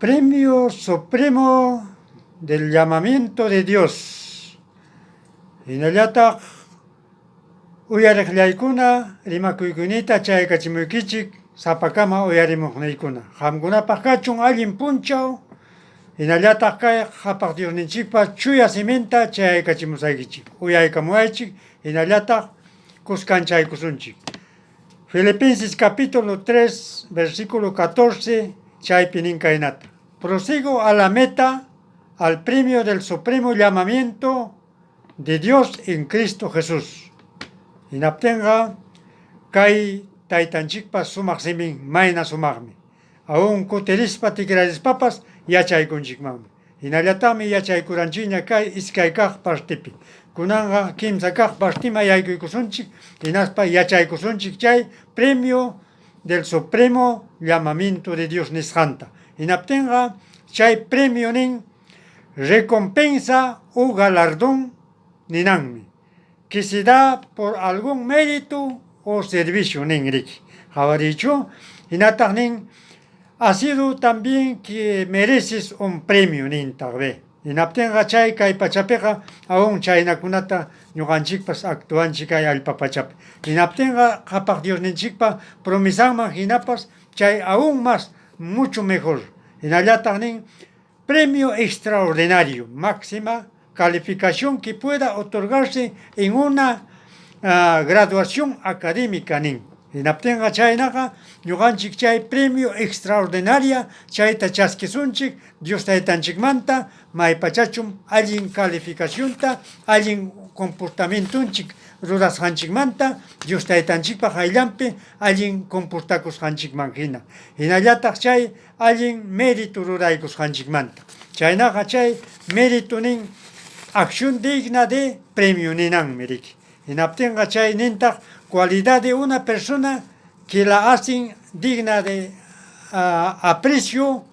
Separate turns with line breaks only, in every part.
Premio Supremo del Llamamiento de Dios. Hinallataq uyariqllaykuna rimakuykunita chaykachimunkichik sapakama uyarimuqniykuna. Qamkunapaq kachun allin punchaw, hinallataq kay qhapaq Diosninchikpa chuya simenta chaykachimusaykichik. Uyaykamuaychik, hinallataq kuskanchaykusunchik. Filipenses capítulo 3, versículo 14, chaypi ninkaynata. Prosigo a la meta, al premio del supremo llamamiento de Dios en Cristo Jesús. Hinaptenga kay taytanchikpa sumaq simin mayna sumaqmi. Aún kuterispa tikrarispapas yachaykunchikmanmi. Hinallatami yachaykuranchikña kay iskay kaq partipi. Kunanga kimsa kaq partima yaykuykusunchik, hinaspa yachaykusunchik chay premio del supremo llamamiento de Dios nisqanta. Hinaptenga chay premio nin recompensa o galardón ninanmi, que se da por algún mérito o servicio nin riki. Javarichu, hinataq nin ha sido también que mereces un premio nin tagbe. Hinaptenga chay kay pachapeqa aún chaynakunata ñuqanchikpas actuanchik kay allpapachapi. Hinaptenga qhapaq Diosninchikpa promisanman hinapas chay aún más, mucho mejor. Hinallataq nin premio extraordinario, máxima calificación que pueda otorgarse en una graduación académica nin. Hinaptenga chaynaqa ñuqanchik chay premio extraordinaria chayta chaskisunchik Dios taytanchikmanta maypachachum allin calificacionta allin comportamientunchik rurasqanchikmanta Dios taytanchikpa hayllampi allin comportakusqanchikman hina. Hinallataq chay allin mérito ruraykusqanchikmanta. Chaynaqa chay mérito nin acción digna de premio ninanmi riki. Hinaptenga chay nintaq cualidad de una persona que la hacen digna de aprecio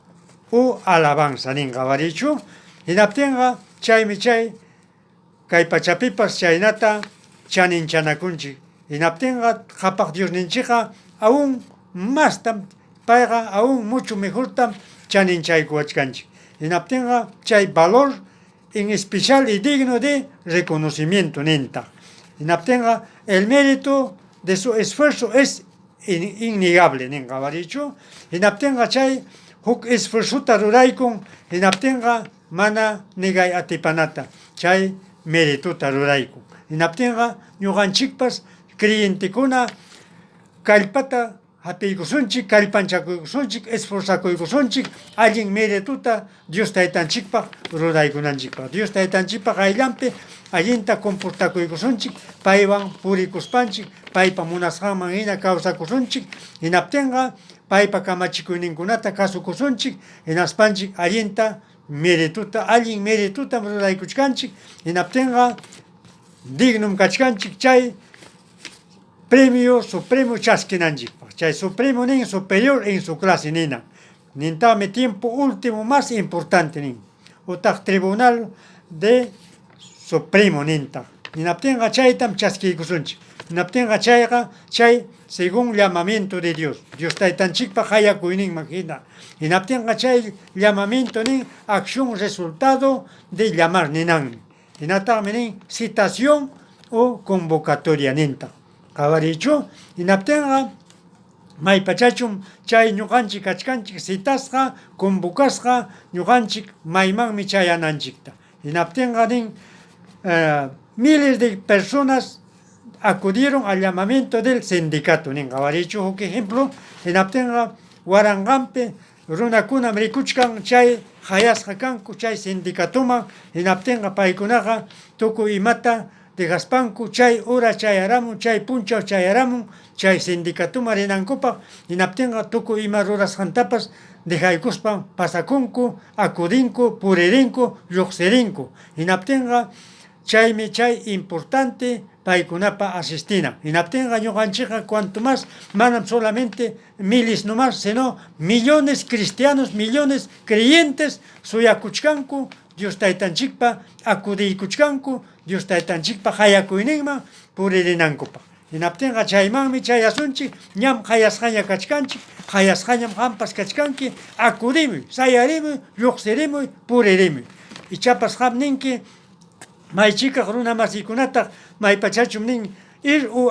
o alabanza ninqa varichu. Hinaptenga chaymi chay kay pachapipas chaynata chaninchanakunchik. Hinaptenga qhapaq Diosninchikqa aún más tam payqa aún mucho mejor tam chaninchaykuachkanchik. Hinaptenga chay valor en especial y digno de reconocimiento ninta. Hinaptenga el mérito de su esfuerzo es innegable ninqa varichu. Hinaptenga chay huk esfuerzuta ruraykun, hinaptenga mana negay atipanata chay mérituta ruraykun. Hinaptenga ñuqanchikpas creyentekuna kallpata hapiykusunchik, kallpanchakuykusunchik, esforzakuykusunchik allin mérituta Dios taytanchikpaq ruraykunanchikpaq. Dios taytanchikpaq ayllampi allinta comportakuykusunchik, paywan purikuspanchik, paypa munasqanman hina kawsakusunchik, hinaptenga paypa kamachikuyninkunata kasukusunchik, hinaspanchik allinta mérituta, allin mérituta ruraykuchkanchik, hinaptenga dignum kachkanchik chay premio supremo chaskinanchikpaq. Chay supremo nin superior en su clase nina. Nintame tiempo último más importante nin. Utaq tribunal de supremo ninta. Hinaptenga chaytam chaskiykusunchik. Hinaptenga chayqa chay según llamamiento de Dios. Dios taytanchikpa hayakuyninman hina. Hinaptenga chay llamamiento nin acción resultado de llamar ninanmi. Hinataqmi nin citación o convocatoria ninta. Qawarichu, hinaptenga maypachachum chay ñuqanchik kachkanchik citasqa, convocasqa ñuqanchik maymanmi chayananchikta. Hinaptenga nin miles de personas acudieron al llamamiento del sindicato nin qawarichu huk ejemplo. Hinaptenga waranqanpi runakuna rikuchkan chay hayasqa kanku chay sindicatuman. Hinaptenga paykunaqa tukuy imata degaspanku chay hora chayaramun, chay punchaw chayaramun, chay sindicatuma rinankupaq. Hinaptenga tukuy ima rurasqantapas dejaykuspan pasakunku, akudinku, puririnku, lluqsirinku. Hinaptenga chaymi chay importante paykunapa asistina. Hinaptenga ñuqanchikqa cuanto más manam solamente miles no más, sino millones cristianos, millones creyentes suyakuchkanku Dios taytanchikpa akudiykuchkanku, Dios taytanchikpa hayakuyninman puririnankupaq. hinaptinqa chaymanmi chay asunchik ñam qayasqaña kachkanchik qayasqañam qampas kachkanki akurimuy sayarimuy lluqsirimuy puririmuy ichapas qam ninki maychikaq runa masiykunataq maypachachum nin ir o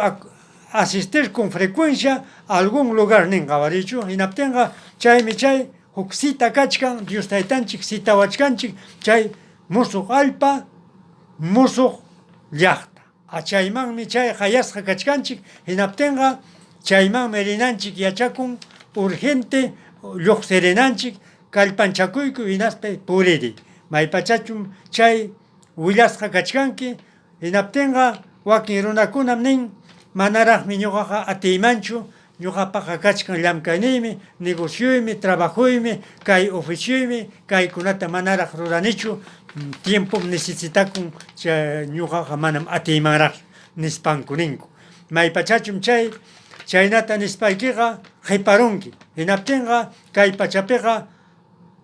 asistir con frecuencia a algún lugar nin qawarichu hinaptinqa chaymi chay huk cita kachkan Dios taytanchik citawachkanchik chay musuq allpa musuq llaqta chaymanmi chay qayasqa kachkanchik hinaptinqa chaymanmi rinanchik yachakun urgente lluqsirinanchik kallpanchakuyku hinaspa puriri maypachachum chay willasqa kachkanki hinaptinqa wakin runakunam nin manaraqmi ñuqaqa atiymanchu ñuqapaqa kachkan llamkayniymi negocioymi trabajuymi kay oficioymi kaykunata manaraq ruranichu tiempo necesitakun ñuqaqa manam atiymanraq nispanku ninku maypachachum chaynata nispaykiqa qiparunki hinaptinqa kay pachapiqa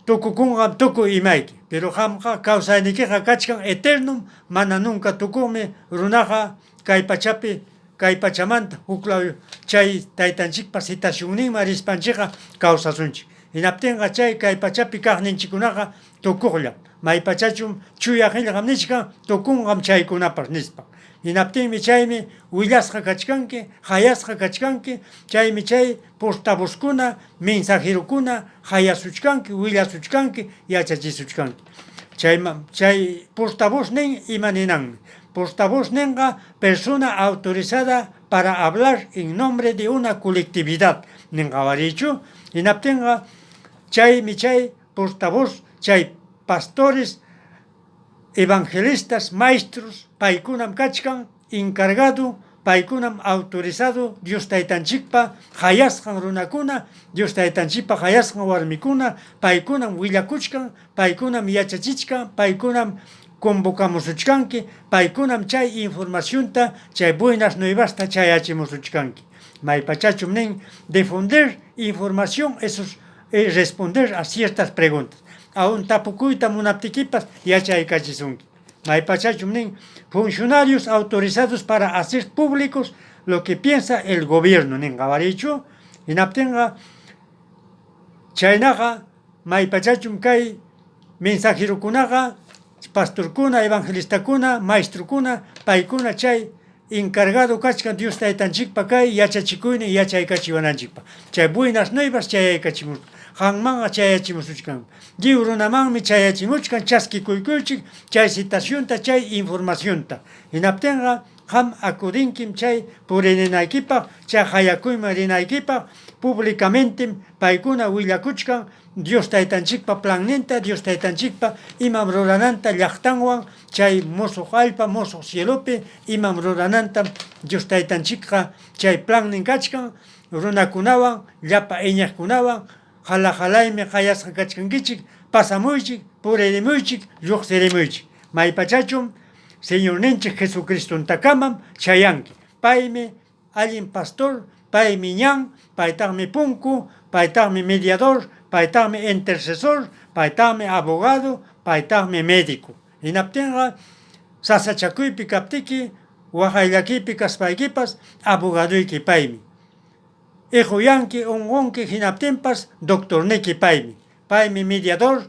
tukukunqa tukuy imayki pero qamqa kawsaynikiqa kachkan eternum mana nunca tukuqmi runaqa kay pachapi kay pachamanta huklaw chay taytanchikpa citacionninman rispanchikqa kawsasunchik hinaptinqa chay kay pachapi kaqninchikunaqa tukuqllam maypachachum chuya qillqam nishqa tukunqam chaykunapas nispa hinaptinmi chaymi willasqa kachkanki hayasqa kachkanki chaymi chay portavoskuna mensajerokuna hayasuchkanki willasuchkanki yachachisuchkanki chay portavoz nin imaninanmi portavoz ninqa persona autorizada para hablar en nombre de una colectividad ninqawarichu hinaptinqa chaymi chay portavoz chay pastores evangelistas maestros paykunam kachkan encargado paykunam autorizado Dios taytanchikpa hayasqan runakuna Dios taytanchikpa hayasqan warmikuna paykunam willakuchkan paykunam yachachichkan paykunam convocamusuchkanki paykunam chay informacionta chay buenas nuevasta chayachimusuchkanki maypachachum nin difundir información esos responder a ciertas preguntas aún tapukuyta munaptikipas yachaykachisunki maypachachum nin funcionarios autorizados para hacer públicos lo que piensa el gobierno nin qawarichu hinaptinqa chaynaqa maypachachum kay mensajerokunaqa pastorkuna evangelistakuna maestrokuna paykuna chay encargado kachkan Dios taytanchikpa kay yachachikuynin yachaykachiwananchikpa chay buenas nuevas chayaykachimus qanmanqa chayachimusuchkan lliw runamanmi chayachimuchkan chaskikuykuychik chay citacionta chay informacionta hinaptinqa qam akudinkim chay purinaykipaq chay hayakuyman rinaykipaq públicamente paykuna willakuchkan Dios taytanchikpa planninta Dios taytanchikpa imam rurananta llaqtanwan chay musuq allpa musuq cielopi imam rurananta Dios taytanchikqa chay plannin kachkan runakunawan llapa eñaqkunawan halahalaymi qayasqa kachkankichik pasamuychik puriremuychik lluqsirimuychik maypachachum Señor ninchik Jesucristuntakamam chayanki paymi allin pastor paymi ñan paytaqmi punku paytaqmi mediador paytaqmi intercesor paytaqmi abogado paytaqmi médico hinaptinqa sasachakuypi kaptiki waqayllakipi kaspaykipas abogaduyki paymi ejuyanki unqunki hinaptinpas doctorniki paymi mediador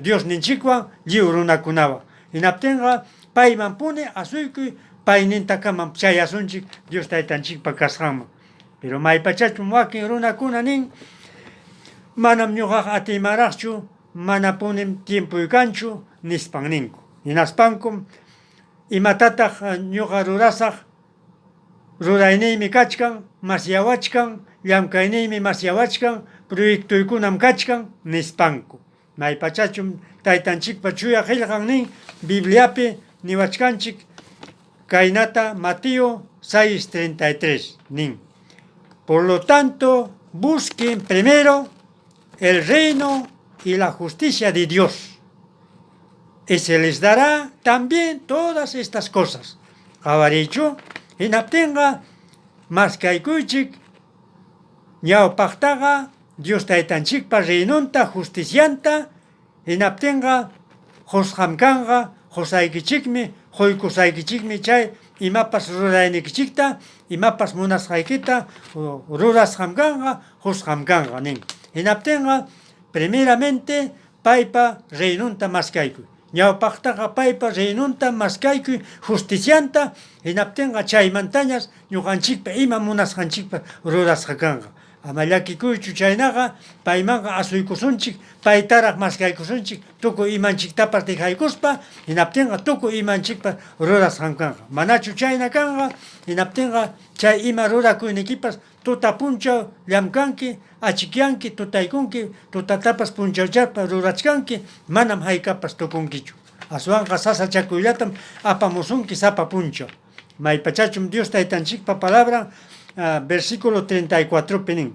Dios ninchikwan lliw runakunawan hinaptinqa payman puni asuykuy paynintakamam chayasunchik Dios taytanchikpa kasqanman pero maypachachum wakin runakuna nin manam ñuqaqa atimaraqchu mana punim tiempuykanchu nispan ninku hinaspankum imatataq ñuqa rurasaq rurayniymi kachkan masyawachkan llamkayniymi masyawachkan proyectuykunam kachkan nispanku maypachachum taytanchikpa chuya qillqan nin Bibliapi niwachkanchik kaynata Mateo 6:33 nin por lo tanto busquen primero el reino y la justicia de Dios y se les dará también todas estas cosas qawarichu hinaptinqa maskaykuychik ñawpaqtaqa Dios taytanchikpa reynunta justicianta hinaptinqa qusqamkanqa qusaykichikmi quykusaykichikmi chay imapas ruraynikichikta, imapas munasqaykita rurasqam kanqa, husqam kanqa nin. Hinaptinqa primeramente paypa reynunta maskaykuy. Ñawpaqtaqa paypa reynunta maskaykuy justicianta, hinaptinqa chaymantañas ñuqanchikpa ima munasqanchikpa rurasqa kanqa. Ama llakikuychu chaynaqa paymanqa asuykusunchik, paytaraq maskaykusunchik tukuy imanchiktapas dejaykuspa, hinaptinqa tukuy imanchikpa rurasqam kanqa. Manachu chayna kanqa, hinaptinqa chay ima rurakuynikipas tuta punchaw llamkanki, achikyanki, tutaykunki, tutatapas punchawllapa rurachkanki, manam haykapas tukunkichu. Aswanqa sasachakuyllatam apamusunki sapa punchaw. Maypachachum Dios Taytanchikpa palabra, versículo 34 penin.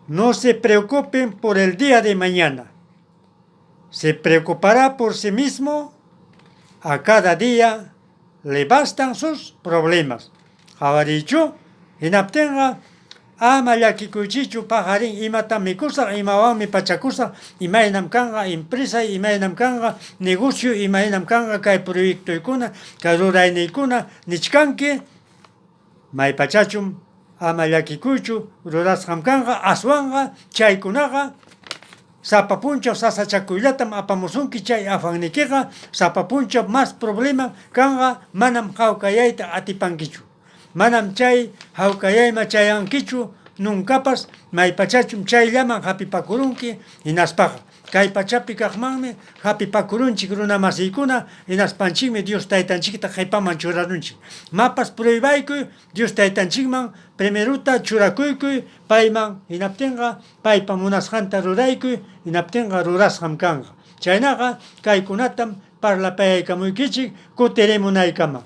No se preocupen por el día de mañana. Se preocupará por sí mismo. A cada día le bastan sus problemas. Javarichu, hinaptenga, ama llakikuychichu pajarin imata mikusa, imawanmi pachakusa, imaynam kanga empresa, imaynam kanga negocio, imaynam kanga kay proyectoykuna, kay rurayniykuna nichkanki, maypachachum ama llakikuychu rurasqam kanqa, aswanqa chaykunaqa sapa punchaw sasachakuyllatam apamusunki. Chay afannikiqa sapa punchaw mas problema kanqa, manam hawkayayta atipankichu, manam chay hawkayayma chayankichu nuncapas. Maypachachum chayllaman hapipakurunki hinaspaqa. Kay pachapi kaqmanmi hapipakurunchik runa masiykuna, hinaspanchikmi Dios Taytanchikta qhipaman churarunchik. Mapas pruebaykuy Dios Taytanchikman primeruta churakuykuy payman, hinaptinqa paypa munasqanta ruraykuy, hinaptinqa rurasqam kanqa. Chaynaqa kaykunatam parlapayaykamuykichik kutirimunaykama.